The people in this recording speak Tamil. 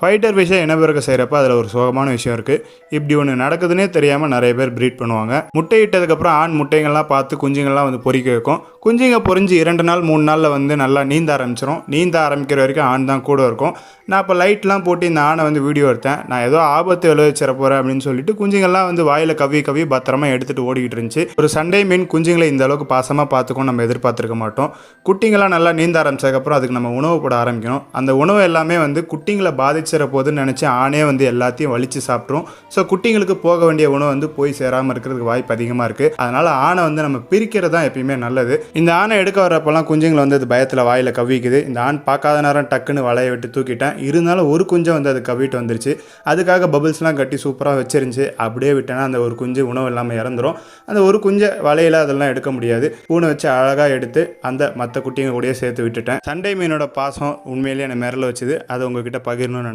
ஃபைட்டர் ஃபிஷ்ஷை இனப்பெருக்கம் செய்கிறப்ப அதில் ஒரு சோகமான விஷயம் இருக்குது. இப்படி ஒன்று நடக்குதுன்னே தெரியாமல் நிறைய பேர் ப்ரீட் பண்ணுவாங்க. முட்டையிட்டதுக்கப்புறம் ஆண் முட்டைங்கள்லாம் பார்த்து குஞ்சுங்கள்லாம் வந்து பொறிக்க வைக்கும். குஞ்சுங்க பொறிஞ்சு 2 நாள் 3 நாளில் வந்து நல்லா நீந்த ஆரம்பிச்சிடும். நீந்த ஆரம்பிக்கிற வரைக்கும் ஆண் தான் கூட இருக்கும். நான் இப்போ லைட்லாம் போட்டு இந்த ஆணை வந்து வீடியோ எடுத்தேன். நான் ஏதோ ஆபத்து விளைவிச்சிட போகிறேன் அப்படின்னு சொல்லிட்டு குஞ்சுங்கள்லாம் வந்து வாயில் கவி பத்திரமா எடுத்துகிட்டு ஓடிக்கிட்டு இருந்துச்சு. ஒரு சண்டை மீன் குஞ்சுங்களை இந்த அளவுக்கு பாசமாக பார்த்துக்கும் நம்ம எதிர்பார்த்துருக்க மாட்டோம். குட்டிங்களாம் நல்லா நீந்த ஆரம்பிச்சதுக்கப்புறம் அதுக்கு நம்ம உணவு போட ஆரம்பிக்கணும். அந்த உணவு எல்லாமே வந்து குட்டிங்களை பாதிச்சிட போதுன்னு நினச்சி ஆணே வந்து எல்லாத்தையும் வலிச்சு சாப்பிட்ரும். ஸோ குட்டிங்களுக்கு போக வேண்டிய உணவு வந்து போய் சேராமல் இருக்கிறதுக்கு வாய்ப்பு அதிகமாக இருக்குது. அதனால் ஆணை வந்து நம்ம பிரிக்கிறது தான் எப்பயுமே நல்லது. இந்த ஆணை எடுக்க வரப்பெல்லாம் குஞ்சுங்களை வந்து அது பயத்தில் வாயில் கவ்விக்குது. இந்த ஆண் பார்க்காத நேரம் டக்குன்னு வலையை விட்டு தூக்கிட்டேன். இருந்தாலும் ஒரு குஞ்சை வந்து அது கவ்விட்டு வந்துருச்சு. அதுக்காக பபிள்ஸ்லாம் கட்டி சூப்பராக வச்சிருந்துச்சு. அப்படியே விட்டேன்னா அந்த ஒரு குஞ்சு உணவு இல்லாமல் இறந்துடும். அந்த ஒரு குஞ்சை வலையில் அதெல்லாம் எடுக்க முடியாது. பூனை வச்சு அழகாக எடுத்து அந்த மற்ற குட்டிங்க கூடயே சேர்த்து விட்டுட்டேன். சண்டை மீனோட பாசம் உண்மையிலேயே என்னை மிரள வச்சுது. அதை உங்ககிட்ட பகிரணும்னு